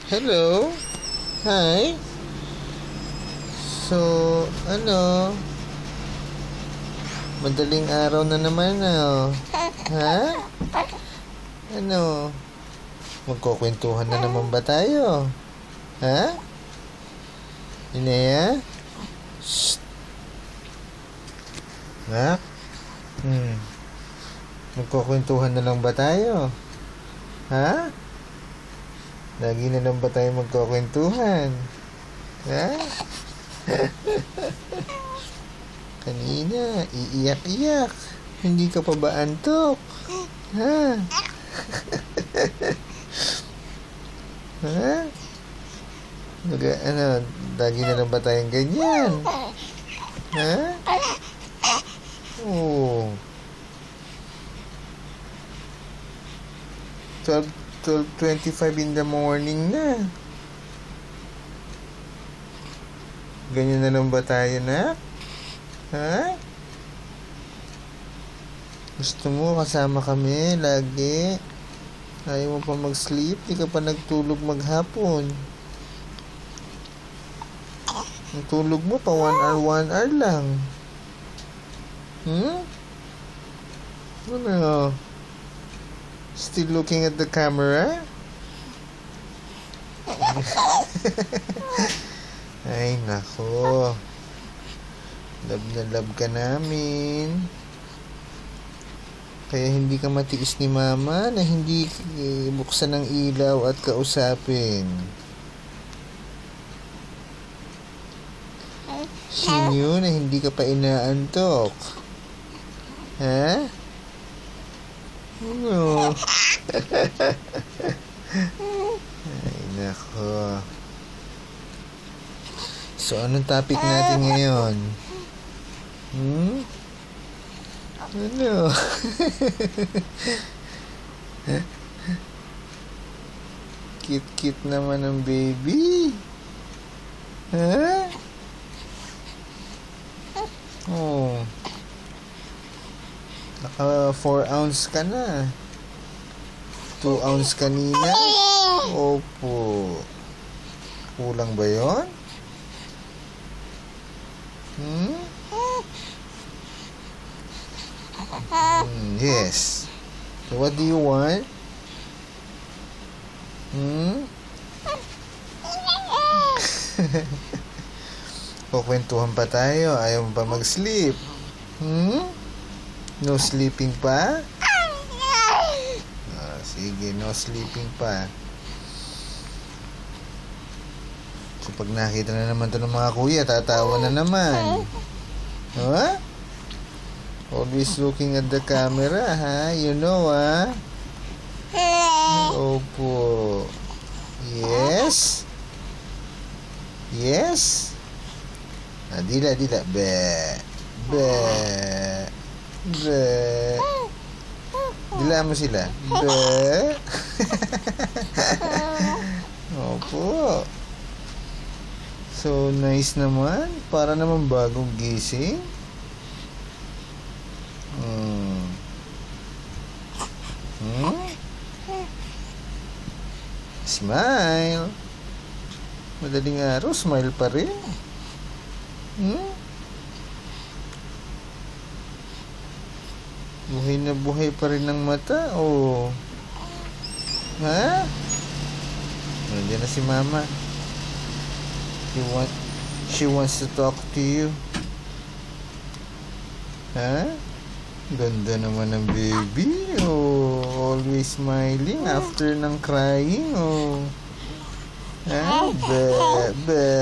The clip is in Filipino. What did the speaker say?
Hello? Hi? So, madaling araw na naman, Ha? Magkukwentuhan na naman ba tayo? Ha? Inea? Shh! Ha? Magkukwentuhan na lang ba tayo? Ha? Lagi na lang ba tayo magkukwentuhan? Ha? Kanina, iiyak-iyak. Hindi ka pa ba antok? Ha? Ha? Lagi na lang ba tayong ganyan? Ha? Oh. 12:25 in the morning na. Ganyan na lang ba tayo na? Ha? Gusto mo kasama kami lagi? Ayaw mo pa mag-sleep? Di ka pa nagtulog maghapon. Ang tulog mo pa 1 hour lang. Still looking at the camera? Ay, nako. Love na love ka namin. Kaya hindi ka matiis ni Mama na hindi buksan ng ilaw at kausapin. She knew na hindi ka pa inaantok. Ha? Ano? Ay, nako. So, anong topic natin ngayon? Ano? Cute-cute naman ng baby. Ha? Oh. Naka 4 ounce ka na. 2 ounce kanina. Opo. Kulang ba yun? Yes. So what do you want? Kukwentuhan pa tayo. Ayaw mo pa mag-sleep? No sleeping pa? Sige, no sleeping pa. So pag nakita na naman to ng mga kuya, tatawa na naman. Ha? Always looking at the camera, ha? You know, ha? Opo. Yes? Yes? Dila. Be. Dila mo sila. Be. Opo. So nice naman. Para naman bagong gising. Smile. Madaling araw, smile pa rin. Buhay na buhay pa rin ng mata. Oh. Ha? Nandiyan na si Mama. She wants to talk to you. Ha? Ganda naman ng baby. Oh, always smiling after ng crying. Oh. Ha? Be.